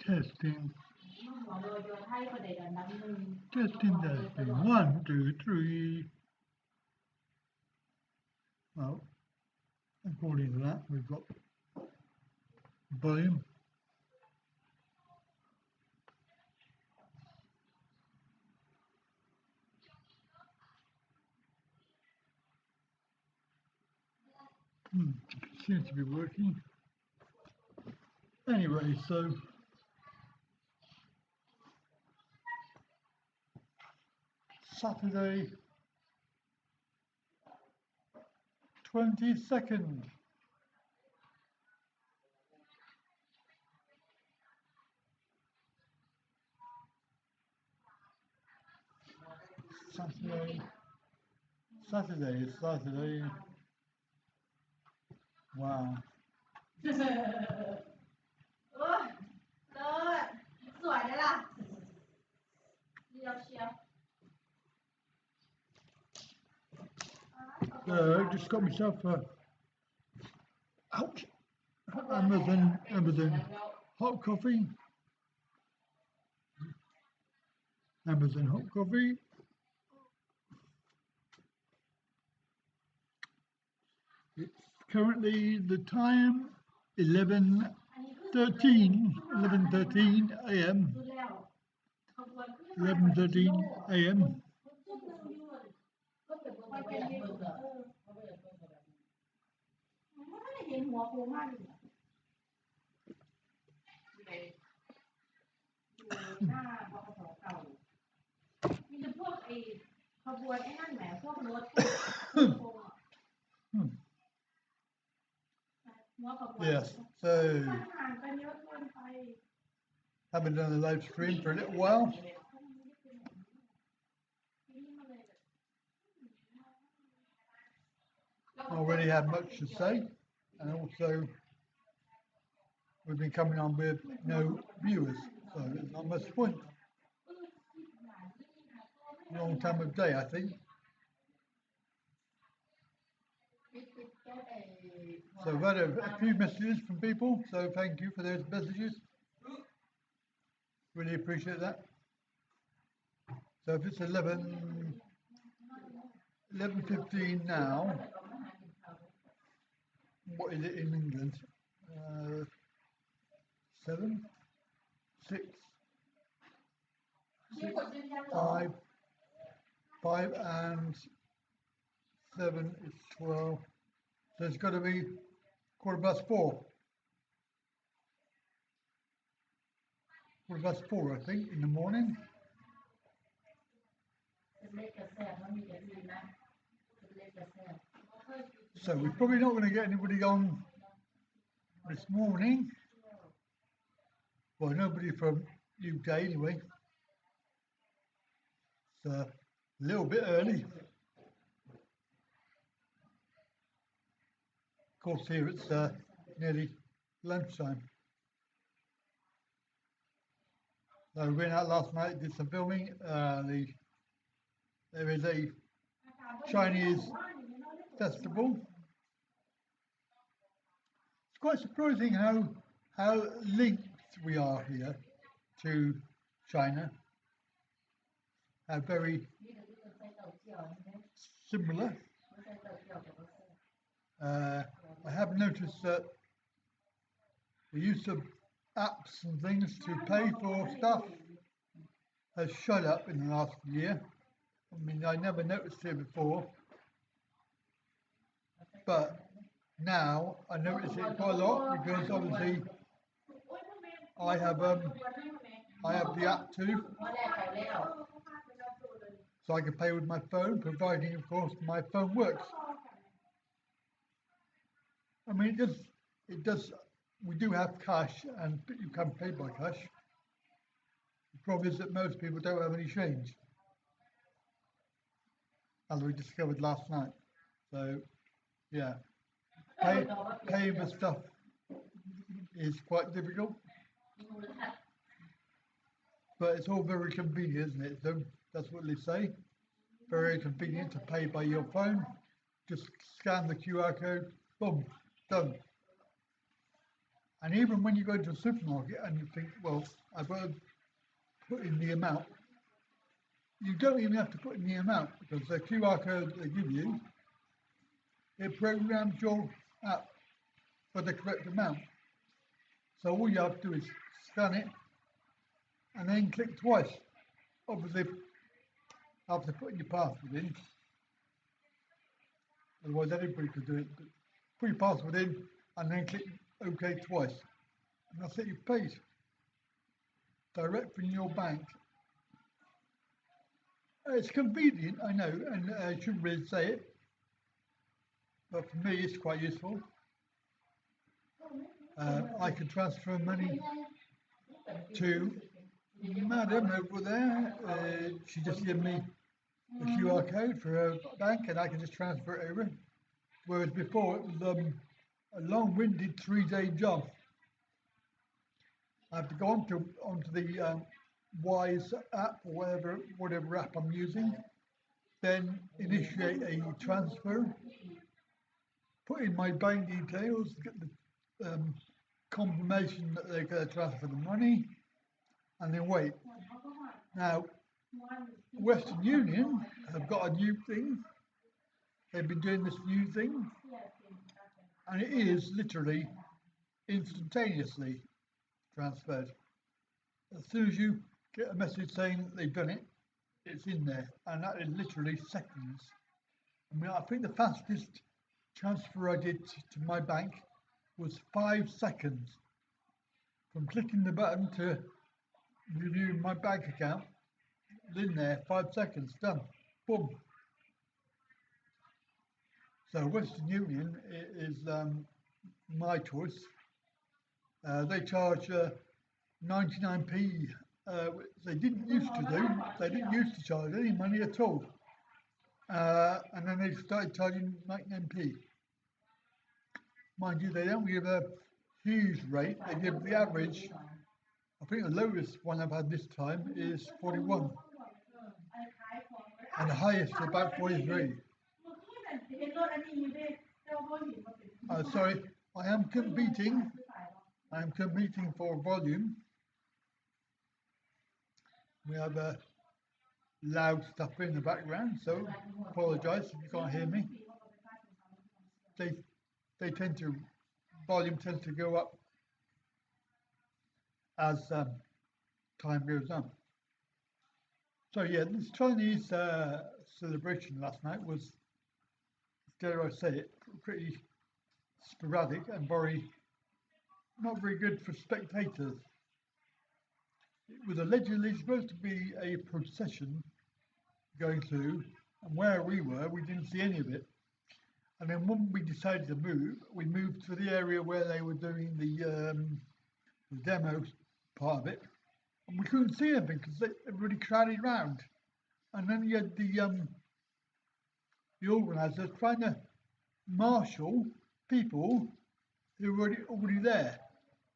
Testing. Testing, testing. 1, 2, 3. Well, according to that, we've got volume. Seems to be working. Anyway, so Saturday, 22nd. Saturday. Wow. สวยเลยล่ะเรียวเชียว Just got myself a Amazon hot coffee. Amazon hot coffee. It's currently the time 11:13 a.m. 11:13 a.m. เห็นหัวโค้งมากเลยอยู่หน้าบขส.เก่ามีแต่พวกไอ้ขบวนไอ้นั่นแหมพวกรถโค้ง Yes, so haven't done a live stream for a little while. Not really had much to say, and also we've been coming on with no viewers, so it's not much point. Long time of day, I think. So I've had a few messages from people, so thank you for those messages. Really appreciate that. So if it's 11:15 now, what is it in England? 7, 6, 5 and 7 is 12. So it's got to be 4:15. 4:15, I think, in the morning. So we're probably not going to get anybody on this morning. Well, nobody from UK anyway. It's a little bit early. Of course, here it's nearly lunchtime. So we went out last night, did some filming. There is a Chinese festival. It's quite surprising how linked we are here to China. How very similar. I have noticed that the use of apps and things to pay for stuff has shot up in the last year. I mean, I never noticed it before, but now I notice it quite a lot because obviously I have the app too, so I can pay with my phone, providing of course my phone works. I mean, it does. We do have cash, and you can pay by cash. The problem is that most people don't have any change, as we discovered last night. So, yeah, paying for stuff is quite difficult, but it's all very convenient, isn't it? So that's what they say. Very convenient to pay by your phone. Just scan the QR code, boom, done. And even when you go to a supermarket and you think, well, I've got to put in the amount, you don't even have to put in the amount because the QR code they give you, it programs your app for the correct amount. So all you have to do is scan it and then click twice. Obviously, after putting your password in, otherwise anybody could do it. But put your password in and then click OK twice. And that's it, you've paid. Direct from your bank. It's convenient, I know, and I shouldn't really say it, but for me it's quite useful. I can transfer money to Madam over there. She just gave me a QR code for her bank and I can just transfer it over. Whereas before it was a long-winded 3-day job. I have to go onto the Wise app or whatever app I'm using, then initiate a transfer, put in my bank details, get the confirmation that they're going to transfer the money, and then wait. Now, Western Union have got a new thing. They've been doing this new thing, and it is literally instantaneously transferred. As soon as you get a message saying that they've done it, it's in there, and that is literally seconds. I mean, I think the fastest transfer I did to my bank was 5 seconds. From clicking the button to renew my bank account, it's in there, 5 seconds, done, boom. So Western Union is my choice. They charge 99p. They didn't used to do. They didn't used to charge any money at all. And then they started charging 99p. Mind you, they don't give a huge rate. They give the average. I think the lowest one I've had this time is 41. And the highest is about 43. Sorry, I am competing for volume. We have loud stuff in the background, so apologise if you can't hear me. Volume tends to go up as time goes on. So yeah, this Chinese celebration last night was, dare I say it, pretty sporadic and not very good for spectators. It was allegedly supposed to be a procession going through, and where we were, we didn't see any of it. And then when we decided to move, we moved to the area where they were doing the demo part of it, and we couldn't see anything because everybody crowded round. And then you had the organisers trying to marshal people who were already there,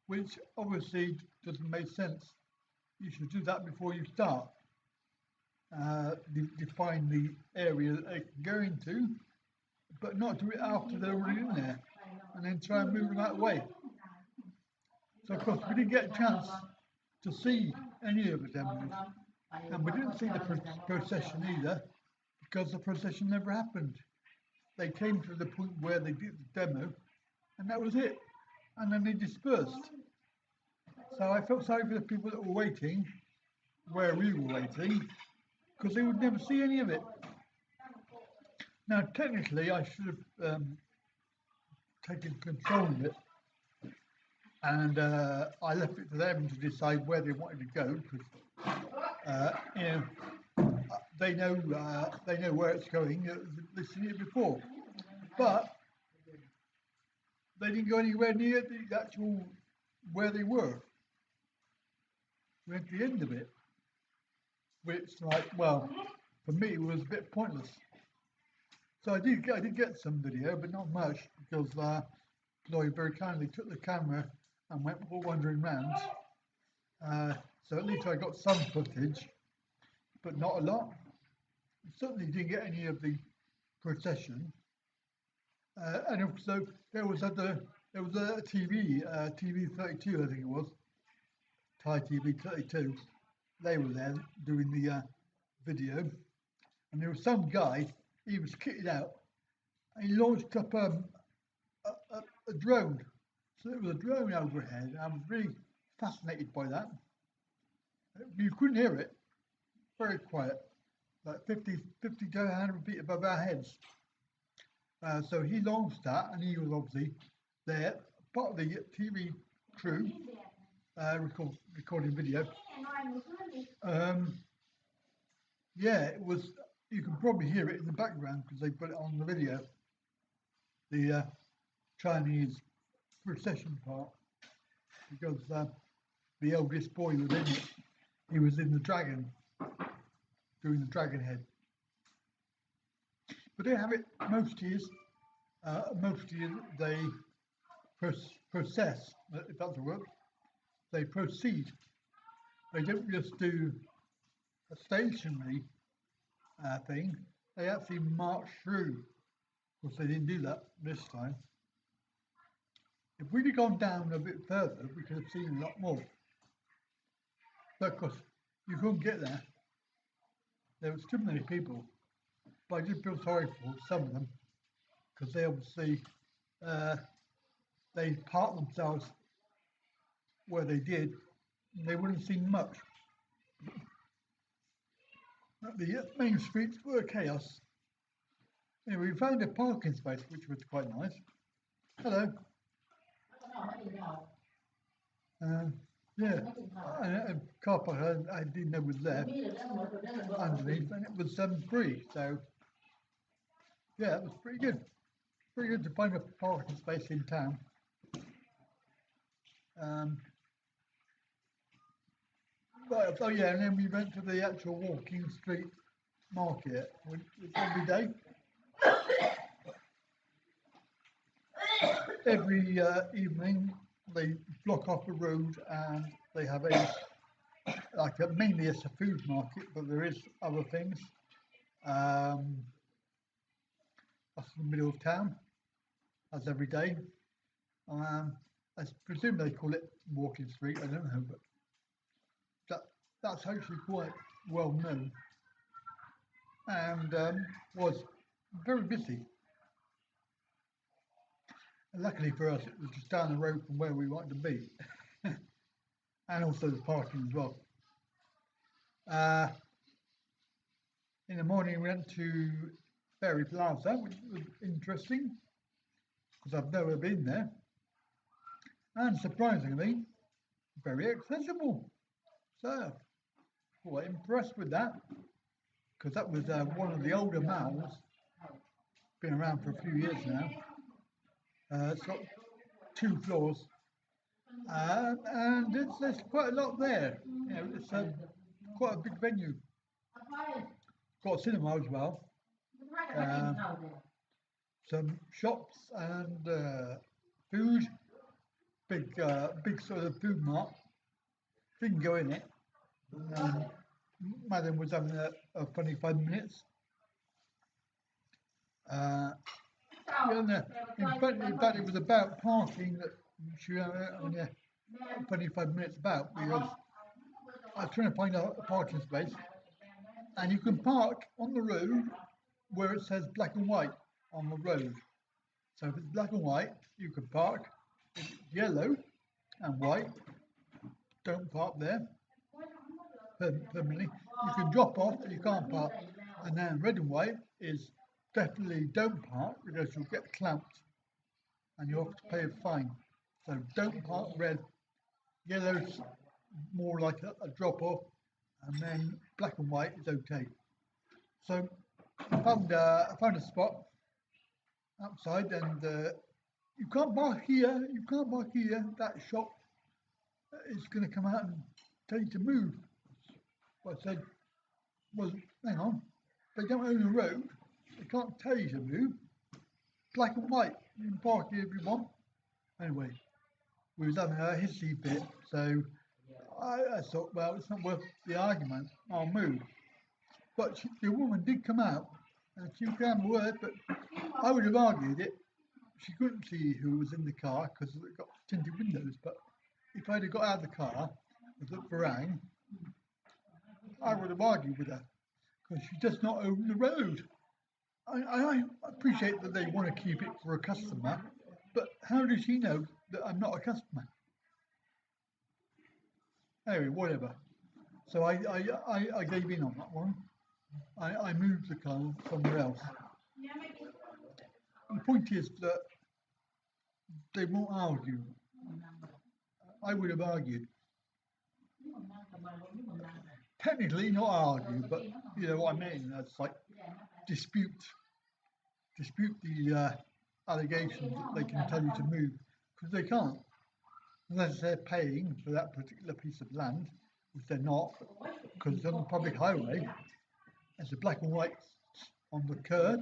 which obviously doesn't make sense. You should do that before you start. Define the area that they can go into, but not do it after they're already in there, and then try and move them that way. So of course we didn't get a chance to see any of the demos, and we didn't see the procession either, because the procession never happened. They came to the point where they did the demo, and that was it, and then they dispersed. So I felt sorry for the people that were waiting, where we were waiting, because they would never see any of it. Now, technically, I should have taken control of it, and I left it to them to decide where they wanted to go, because they know where it's going. They've seen it before, but they didn't go anywhere near the actual where they were. We're at the end of it, which, well, for me, it was a bit pointless. So I did get some video, but not much, because Chloe very kindly took the camera and went wandering round. So at least I got some footage, but not a lot. Certainly didn't get any of the procession. And also there was other There was a TV, TV 32, I think it was, Thai TV 32. They were there doing the video, and there was some guy. He was kitted out, and he launched up a drone. So there was a drone overhead. And I was really fascinated by that. You couldn't hear it. Very quiet, like 50 to 100 feet above our heads. So he launched that, and he was obviously there, part of the TV crew, recording video. Yeah, it was. You can probably hear it in the background because they put it on the video. The Chinese procession part, because the eldest boy was in it. He was in the dragon, doing the dragon head. But they have it most years. Most years they process, if that's a word. They proceed. They don't just do a stationary thing. They actually march through. Of course, they didn't do that this time. If we'd have gone down a bit further, we could have seen a lot more. But of course, you couldn't get there. There was too many people. But I did feel sorry for some of them, because they obviously they parked themselves where they did, and they wouldn't have seen much. The main streets were chaos. Anyway, we found a parking space, which was quite nice. Hello. Yeah, a car park I didn't know was there underneath, and it was free. So yeah, it was pretty good. Pretty good to find a parking space in town. But, oh yeah, and then we went to the actual walking street market, which is every day. Every evening they block off the road and they have mainly it's a food market, but there is other things. That's in the middle of town. That's every day. I presume they call it walking street. I don't know, but that's actually quite well known and was very busy. And luckily for us, it was just down the road from where we wanted to be, and also the parking as well. In the morning, we went to Ferry Plaza, which was interesting because I've never been there, and surprisingly, very accessible. So, quite impressed with that, because that was one of the older malls, been around for a few years now. It's got 2 floors, and there's quite a lot there. You know, it's quite a big venue. Got a cinema as well. Some shops and food. Big sort of food mart. Didn't go in it. Madam was having a funny 5 minutes. In fact, it was about parking that she was having a funny 5 minutes about, because I was trying to find a parking space, and you can park on the road where it says black and white on the road. So if it's black and white, you can park. If it's yellow and white, don't park there permanently. You can drop off, but you can't park. And then red and white is definitely don't park, because you'll get clamped and you'll have to pay a fine. So don't park red. Yellow's more like a drop off, and then black and white is okay. So I found a spot outside, and you can't park here, you can't park here. That shop is going to come out and tell you to move. But I said, well, hang on, they don't own the road, they can't tell you to move. Black and white, you can park here if you want. Anyway, we was having a hissy fit, so I thought, well, it's not worth the argument, I'll move. But the woman did come out, and she came a word, but I would have argued it, she couldn't see who was in the car because it got tinted windows. But if I'd have got out of the car and looked around, I would have argued with her because she does not own the road. I appreciate that they want to keep it for a customer, but how does she know that I'm not a customer? Anyway, whatever. So I gave in on that one. I moved the car somewhere else. The point is that they won't argue. I would have argued. Technically not argue, but you know what I mean. That's like dispute the allegations that they can tell you to move, because they can't unless they're paying for that particular piece of land, which they're not, because it's on the public highway. There's a black and white on the curb,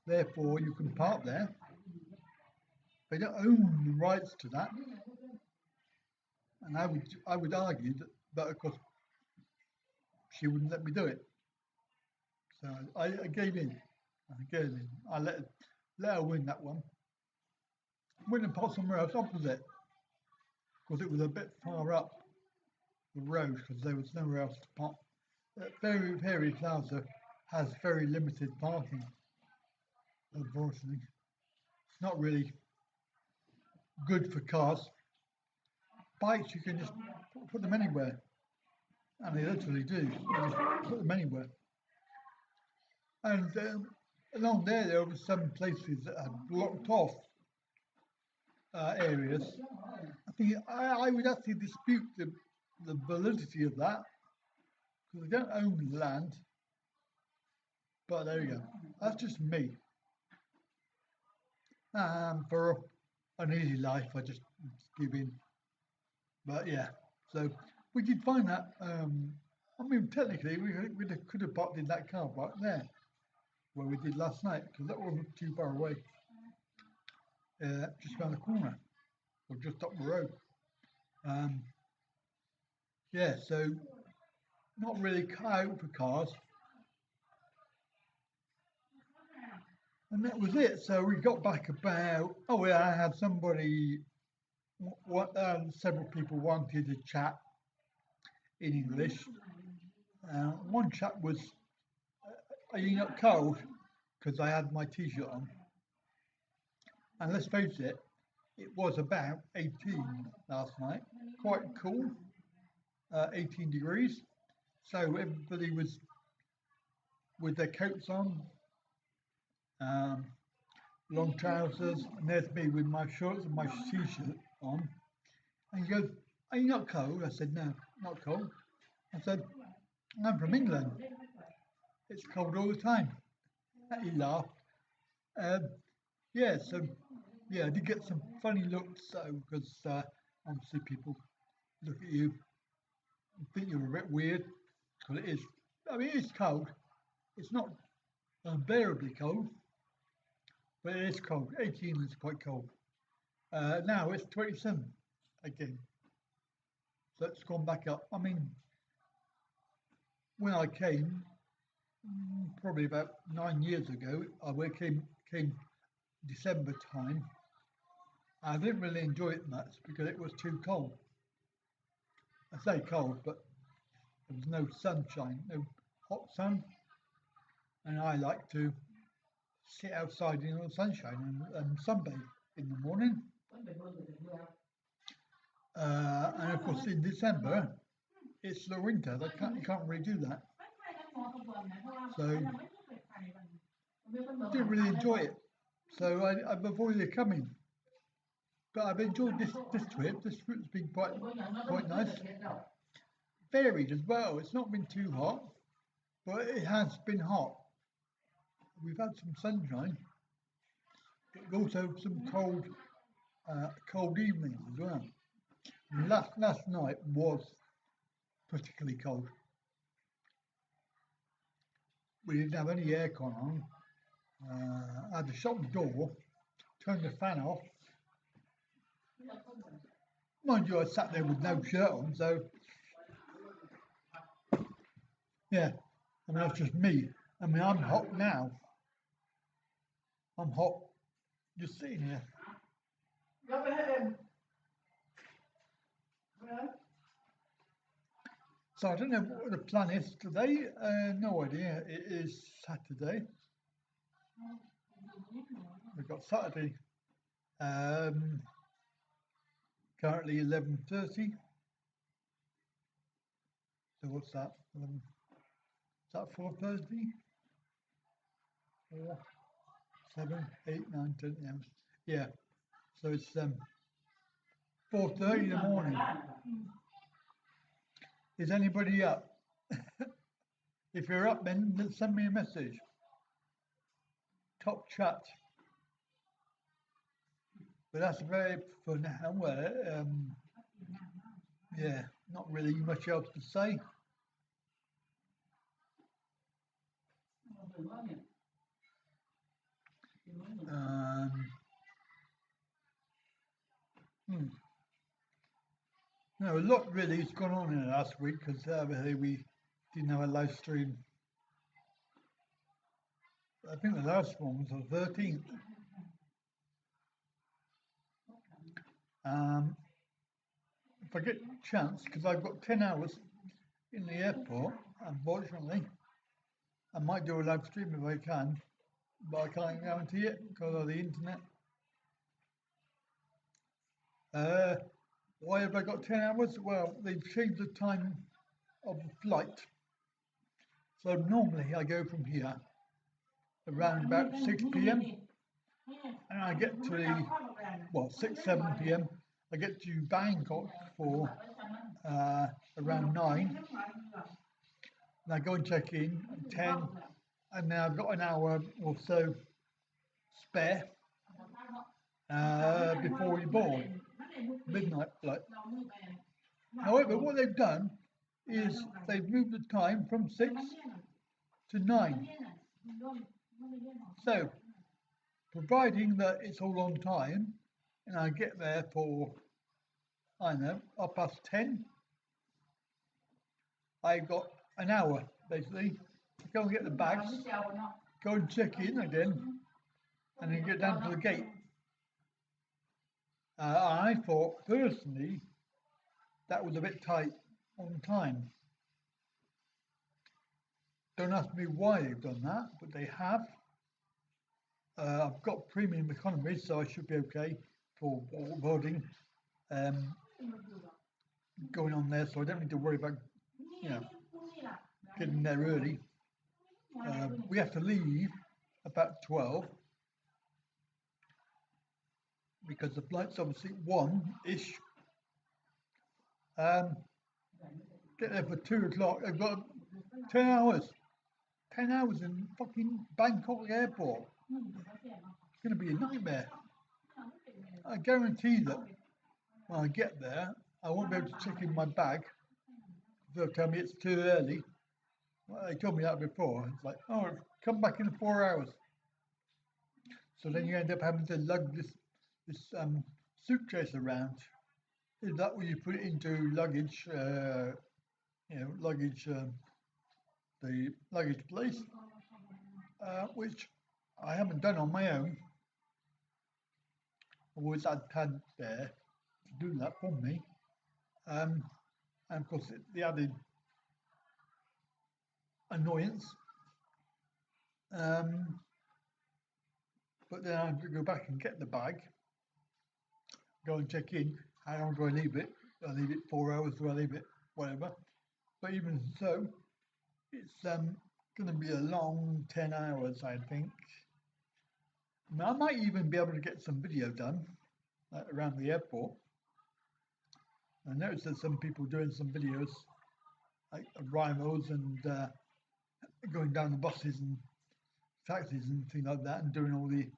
therefore you can park there. They don't own the rights to that, and I would argue that of course she wouldn't let me do it. So I gave in. I let her win that one. Went and parked somewhere else opposite, because it was a bit far up the road, because there was nowhere else to park. Ferry Plaza has very limited parking, unfortunately. It's not really good for cars. Bikes, you can just put them anywhere, and they literally do. You just put them anywhere. And along there were some places that had blocked off areas. I think I would actually dispute the validity of that, because they don't own the land. But there you go. That's just me. For an easy life, I just give in. But yeah, so we did find that. I mean, technically, we could have parked in that car park there, where we did last night, because that wasn't too far away. Just around the corner, or just up the road. Yeah, so not really cut out for cars. And that was it. So we got back about, oh yeah, I had somebody, several people wanted to chat in English. One chap was, are you not cold? Because I had my t-shirt on. And let's face it, it was about 18 last night, quite cool, 18 degrees. So everybody was with their coats on, long trousers, and there's me with my shorts and my t-shirt on. And he goes, are you not cold? I said, no, not cold. I said, I'm from England. It's cold all the time. And he laughed. Yeah, so yeah, I did get some funny looks, because obviously people look at you and think you're a bit weird, because it is. I mean, it is cold. It's not unbearably cold, but it is cold. 18 is quite cold. Now it's 27 again. So it's gone back up. I mean, when I came, probably about 9 years ago, I came December time. I didn't really enjoy it much because it was too cold. I say cold, but there was no sunshine, no hot sun, and I like to sit outside in the sunshine and sunbathe in the morning. And of course, in December, it's the winter. You can't really do that. So I didn't really enjoy it. So I've avoided coming. But I've enjoyed this trip. This trip's been quite nice. Varied as well. It's not been too hot, but it has been hot. We've had some sunshine, but also some cold evenings as well. And last night was particularly cold. We didn't have any aircon on. I had to shut the door, turn the fan off. Mind you, I sat there with no shirt on, so yeah, I mean, that's just me. I mean, I'm hot now. I'm hot just sitting here. So I don't know what the plan is today. No idea. It is Saturday. We've got Saturday. Currently 11:30. So what's that? Is that 4:30? 4, 7, 8, 9, 10 a.m. Yeah. So it's 4:30 in the morning. Is anybody up? If you're up, then send me a message. Top chat. But that's very for now. Yeah, not really much else to say. No, a lot really has gone on in the last week because we didn't have a live stream. I think the last one was the 13th. If I get a chance, because I've got 10 hours in the airport, unfortunately, I might do a live stream if I can, but I can't guarantee it because of the internet. Why have I got 10 hours? Well, they've changed the time of the flight. So normally I go from here around about 6 p.m. and I get to 6, 7 p.m. I get to Bangkok for around 9. And I go and check in at 10, and now I've got an hour or so spare before we board, midnight flight. However, what they've done is they've moved the time from 6 to 9. So, providing that it's all on time, and I get there for, I don't know, 10:30, I got an hour basically to go and get the bags, go and check in again, and then get down to the gate. I thought personally that was a bit tight on time. Don't ask me why they've done that, but they have. I've got premium economy, so I should be okay for boarding. Going on there, so I don't need to worry about, getting there early. We have to leave about 12 because the flight's obviously 1-ish. Get there for 2 o'clock. I've got 10 hours. 10 hours in fucking Bangkok airport. It's going to be a nightmare. I guarantee that when I get there, I won't be able to check in my bag. They'll tell me it's too early. Well, they told me that before. It's like, oh, come back in 4 hours. So then you end up having to lug this suitcase around. Is that where you put it into luggage? Luggage. The luggage place, which I haven't done on my own. I've always had Tad there to do that for me. And of course, the added annoyance. But then I have to go back and get the bag, go and check in. How long do I leave it? Do I leave it 4 hours? Do I leave it whatever? But even so, it's going to be a long 10 hours, I think. I might even be able to get some video done around the airport. I noticed there's some people doing some videos, like arrivals and going down the buses and taxis and things like that, and doing all the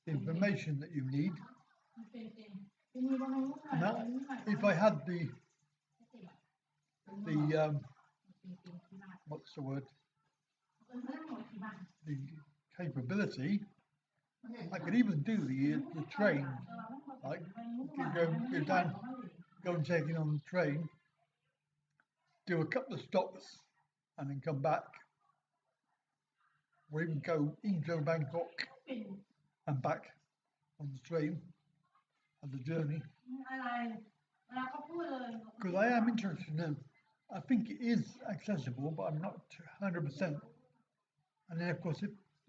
information that you need. Now, if I had the what's the word? The capability, I could even do the train. Like go down, go and check in on the train, do a couple of stops, and then come back. Or even go into Bangkok and back on the train of the journey. อะไรเวลาเขาพูดเลย Because I am interested to know. I think it is accessible, but I'm not 100%. And then, of course,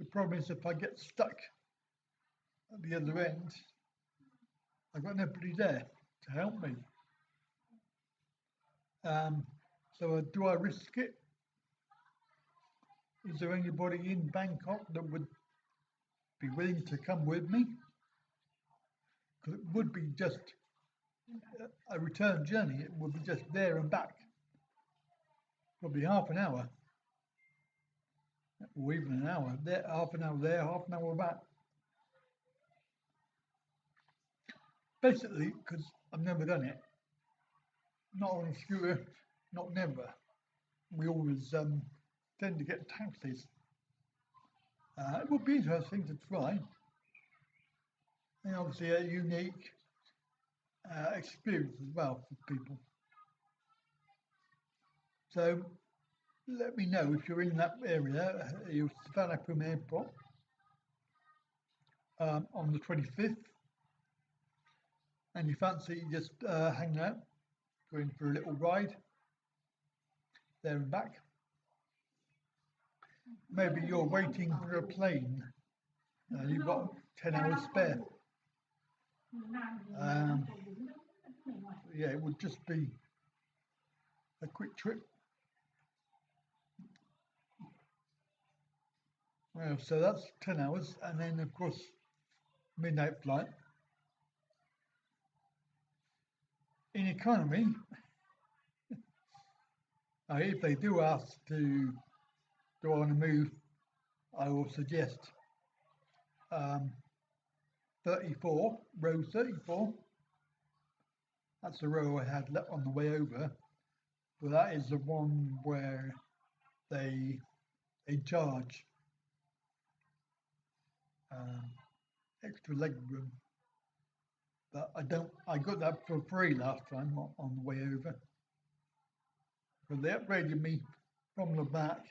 the problem is if I get stuck at the other end, I've got nobody there to help me. So do I risk it? Is there anybody in Bangkok that would be willing to come with me? Because it would be just a return journey. It would be just there and back. Probably half an hour, or even an hour. There, half an hour there, half an hour back. Basically, because I've never done it. Not on a scooter, not never. We always tend to get taxis. It would be interesting to try. And obviously a unique experience as well for people. So let me know if you're in that area, you're Savannakam Airport on the 25th, and you fancy just hanging out, going for a little ride there and back. Maybe you're waiting for a plane. You've got 10 hours spare. Yeah, it would just be a quick trip. Well, so that's 10 hours, and then of course midnight flight. In economy, if they do ask to go on a move, I will suggest 34, row 34. That's the row I had on the way over, but that is the one where they charge extra leg room. But I got that for free last time on the way over. But they upgraded me from the back.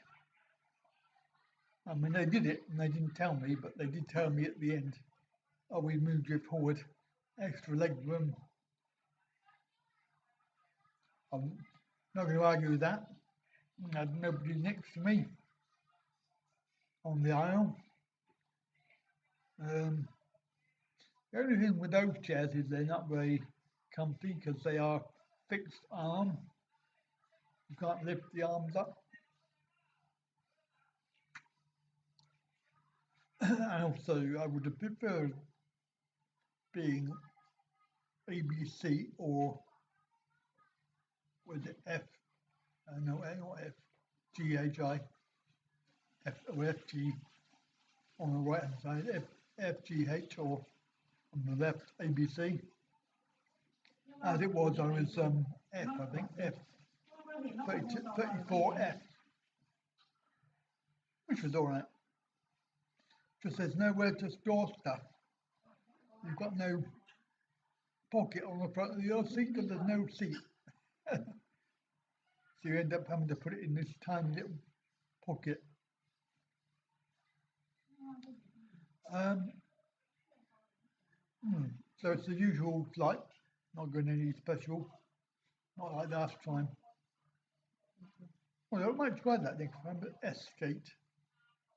I mean, they did it and they didn't tell me, but they did tell me at the end, oh, we moved you forward, extra leg room. I'm not going to argue with that. I had nobody next to me on the aisle. The only thing with those chairs is they're not very comfy because they are fixed arm. You can't lift the arms up. And also, I would have preferred being ABC or was it F? No, not F, GHI, F or FG on the right hand side, FGH or on the left ABC. As it was, I was F, I think, F, 34F, which was all right. Just there's nowhere to store stuff. You've got no pocket on the front of your seat because there's no seat. So you end up having to put it in this tiny little pocket. So it's the usual flight, not going any special, not like last time. Well, I might try that next time, but S-skate,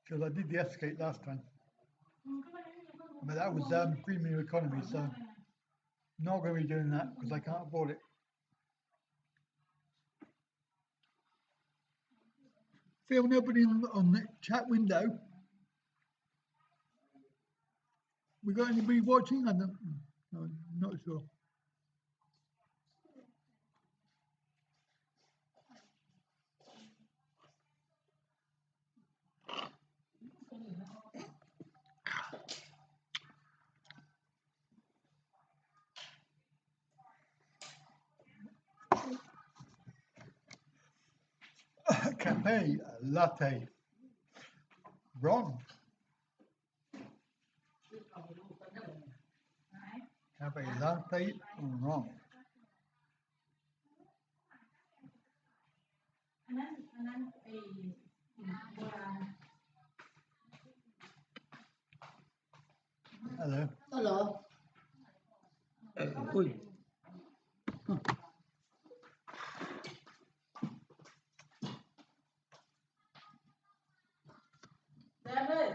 because I did the S-skate last time. But that was premium economy, so not going to be doing that because I can't afford it. Feel nobody on the chat window. We got anybody watching? I don't. No, I'm not sure. Cafe latte. Wrong. Cafe latte wrong. อันนั้นไอ้โบราณ Hello. ก็เหรอ อุ้ย แซมเลย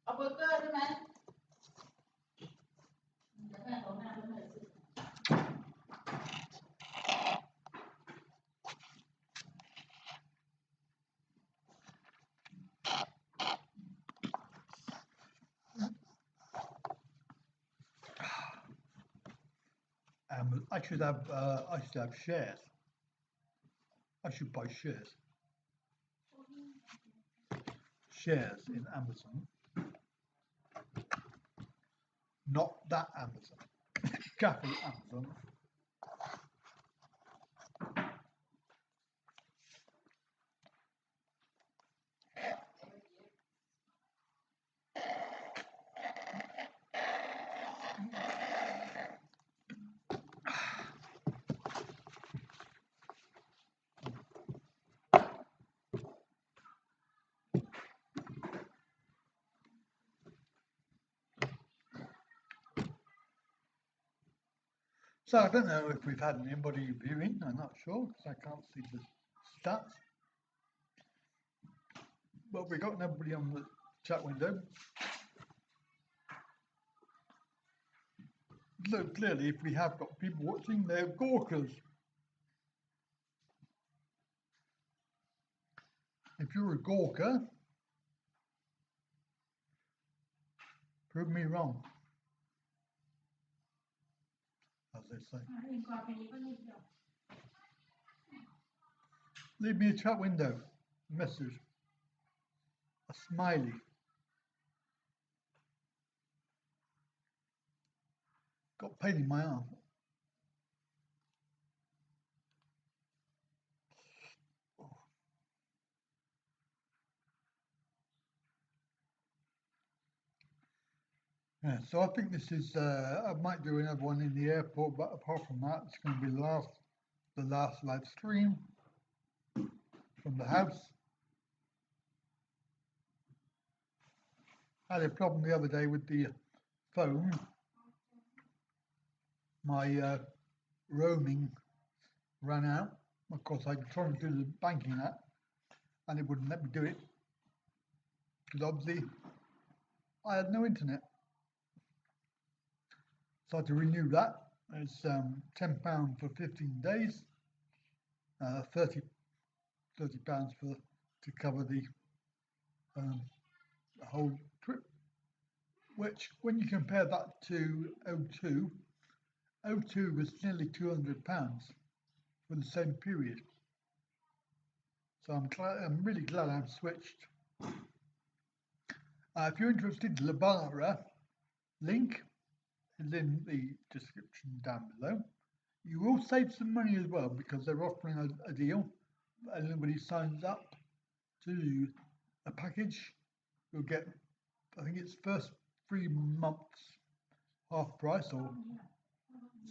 เอาเบอร์เกอร์ใช่ไหมเดี๋ยวแม่ขอแม่เอาหน่อยสิ I should have shares. I should buy shares. Shares in Amazon. Not that Amazon. Cafe Amazon. So I don't know if we've had anybody viewing. I'm not sure because I can't see the stats. But we got nobody on the chat window. Look, clearly, if we have got people watching, they're gawkers. If you're a gawker, prove me wrong, as they say. เองก่อนแค่นี้ก็นิดเดียว Leave me a chat window, a message, a smiley. Got pain in my arm. Yeah, so I think this is, I might do another one in the airport, but apart from that, it's going to be the last live stream from the house. I had a problem the other day with the phone. My roaming ran out. Of course, I tried to do the banking app, and it wouldn't let me do it because obviously I had no internet. So I had to renew that. It's £10 for 15 days, £30 to cover the whole trip. Which, when you compare that to O2, O2 was nearly £200 for the same period. So I'm really glad I've switched. If you're interested, Labara link is in the description down below. You will save some money as well because they're offering a deal. Anybody signs up to a package, you'll get, I think it's first 3 months half price or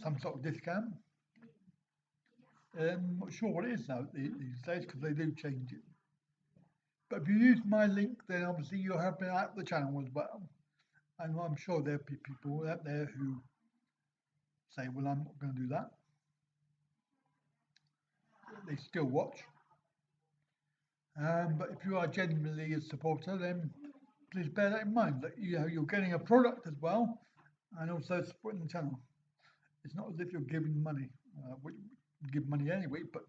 some sort of discount. I'm not sure what it is now these days because they do change it. But if you use my link, then obviously you're helping out the channel as well. And I'm sure there'll be people out there who say, well, I'm not going to do that. They still watch. But if you are genuinely a supporter, then please bear that in mind, that you're getting a product as well, and also supporting the channel. It's not as if you're giving money. We give money anyway, but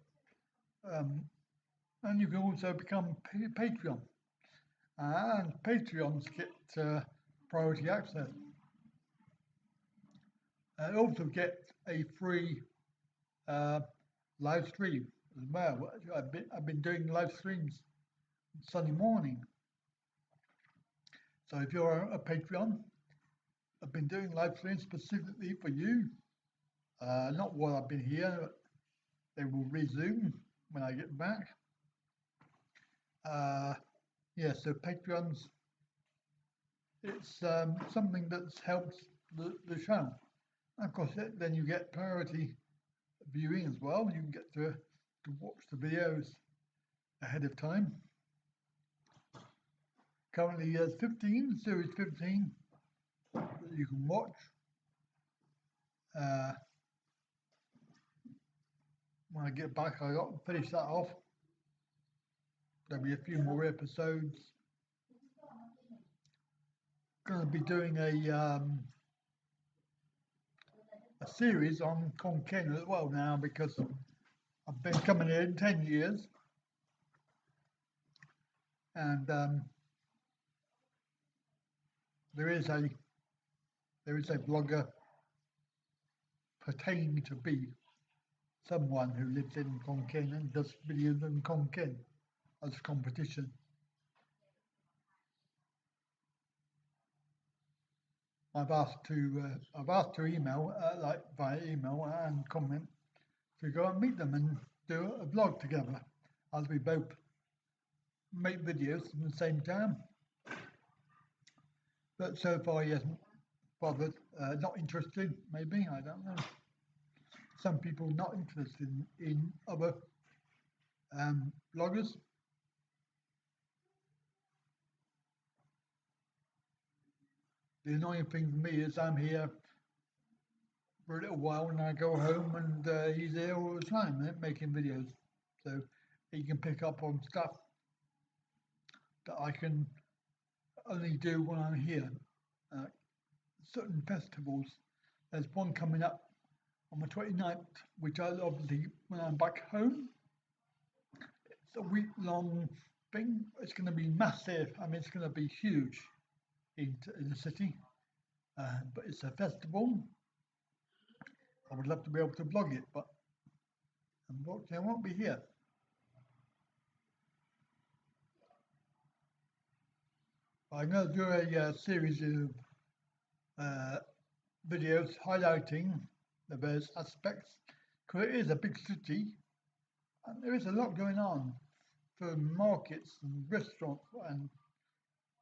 and you can also become Patreon, and Patreons get priority access. And also get a free live stream as well. I've been doing live streams Sunday morning. So if you're a Patreon, I've been doing live streams specifically for you. Not while I've been here, but they will resume when I get back. Yeah, so Patreons, it's something that's helped the channel. And of course, then you get priority viewing as well. You can get to watch the videos ahead of time. Currently, there's series 15 that you can watch. When I get back, I got to finish that off. There'll be a few more episodes. Going to be doing a series on Khon Kaen as well now, because I've been coming here 10 years, and there is a blogger pretending to be someone who lives in Khon Kaen and does videos on Khon Kaen as a competition. I've asked to email, like via email and comment, to go and meet them and do a vlog together, as we both make videos at the same time. But so far he hasn't bothered, not interested, maybe, I don't know. Some people not interested in other bloggers. The annoying thing for me is I'm here for a little while and I go home and he's there all the time making videos. So he can pick up on stuff that I can only do when I'm here. Certain festivals, there's one coming up on the 29th, which I'll obviously, when I'm back home, it's a week-long thing. It's going to be massive. I mean, it's going to be huge in the city, but it's a festival. I would love to be able to vlog it, but unfortunately I won't be here. I'm going to do a series of videos highlighting the various aspects, because it is a big city and there is a lot going on for markets and restaurants and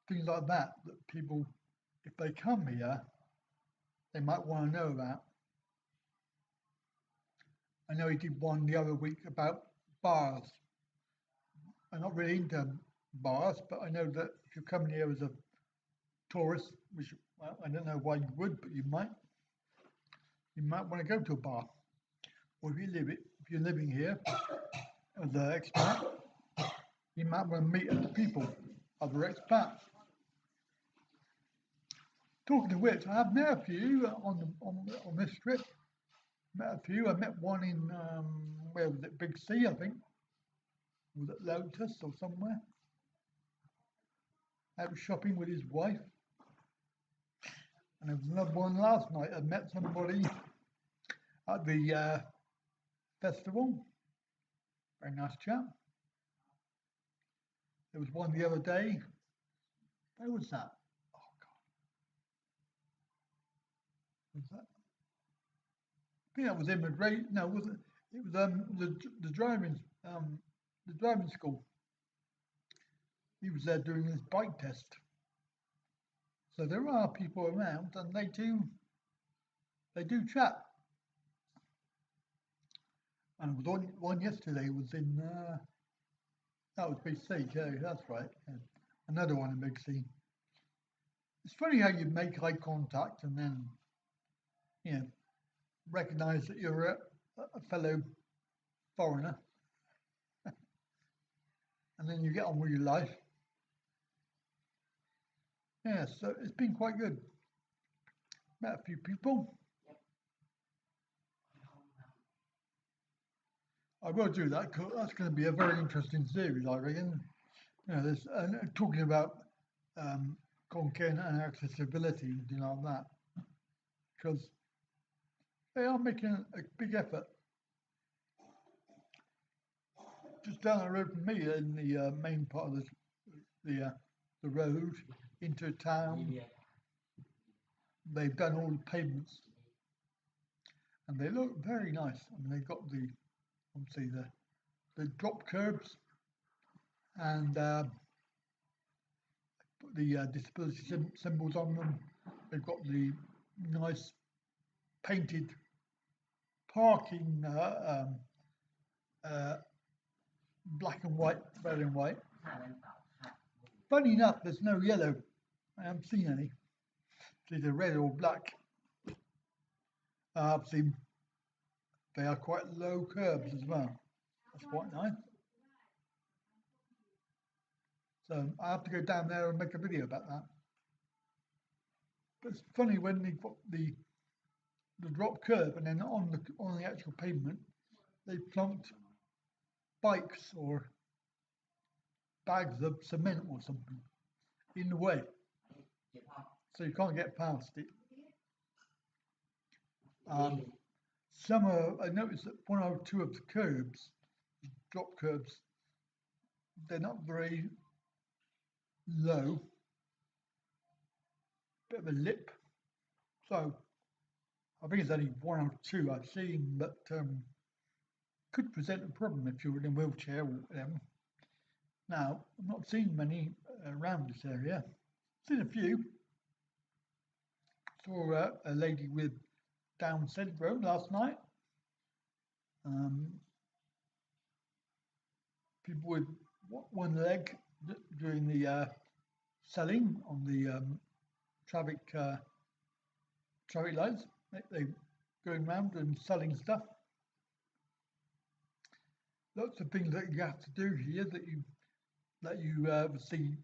things like that people, if they come here, they might want to know about. I know he did one the other week about bars. I'm not really into bars, but I know that if you're coming here as a tourist, which, well, I don't know why you would, but you might want to go to a bar. Or if you're living here as an expat, you might want to meet other people, other expats. Talking of which, I have met a few on this trip. Met a few. I met one in where was it? Big C, I think. Was it Lotus or somewhere? Out shopping with his wife. And there was another one last night. I met somebody at the festival. Very nice chap. There was one the other day. Where was that? Oh God. Was that? I think that was immigration. No, it wasn't. It was the driving school. He was there doing his bike test. So there are people around, and they do chat. And there was one yesterday was in that was Big C. Yeah, that's right. Yeah. Another one in Big C. It's funny how you make eye contact and then, you know, recognise that you're a fellow foreigner, and then you get on with your life. Yeah, so it's been quite good. Met a few people. I will do that, because that's going to be a very interesting series, I reckon. You know, there's talking about Khon Kaen and accessibility and things like that, because they are making a big effort. Just down the road from me, in the main part of the road into town, they've done all the pavements, and they look very nice. I mean, they've got obviously the drop curbs and put the disability symbols on them. They've got the nice painted parking, black and white, red and white. Funny enough, there's no yellow. I haven't seen any. either red or black. Obviously, they are quite low curbs as well. That's quite nice. So I have to go down there and make a video about that. But it's funny when they've got the drop curb and then on the actual pavement they plonked bikes or bags of cement or something in the way, so you can't get past it. Some I noticed that one or two of the curbs, drop curbs, they're not very low, bit of a lip. So I think it's only one or two I've seen that could present a problem if you're in a wheelchair or whatever. Now, I've not seen many around this area. Seen a few. Saw a lady with Down syndrome last night. People with one leg doing the selling on the traffic lights. They going around and selling stuff. Lots of things that you have to do here that you see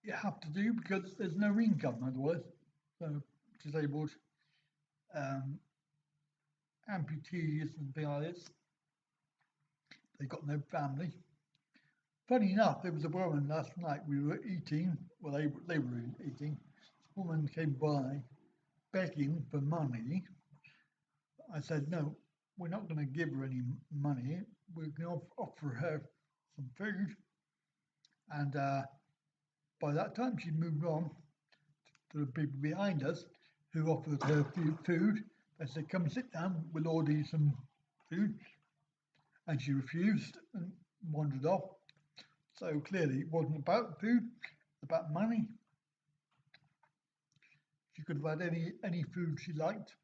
you have to do because there's no income otherwise. So disabled, amputees and things like this, they've got no family. Funny enough, there was a woman last night, we were eating, well they were eating, this woman came by begging for money. I said, no, we're not going to give her any money, we're going to offer her some food. And by that time she moved on to the people behind us who offered her food. They said, come sit down, we'll order you some food. And she refused and wandered off. So clearly it wasn't about food, it's about money. She could have had any food she liked.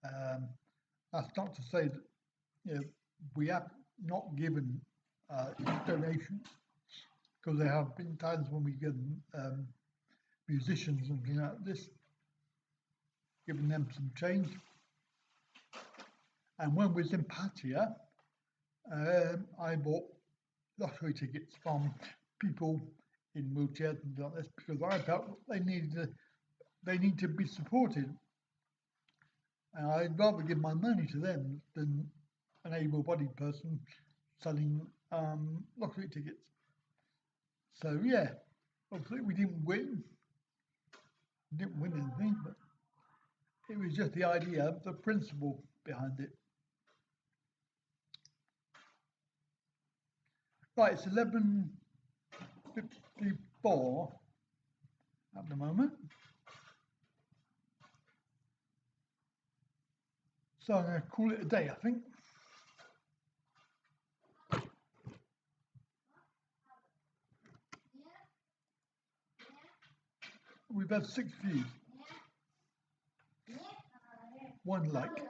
That's not to say that we have not given donations, because there have been times when we give musicians and things like this, giving them some change. And when we was in Pattaya, I bought lottery tickets from people in wheelchairs and like this because I felt they need to be supported. And I'd rather give my money to them than an able-bodied person selling lottery tickets. So yeah, obviously we didn't win anything, but it was just the idea, the principle behind it. Right, it's 11:54 at the moment. So I'm going to call it a day, I think. We've had 6 views. 1 like.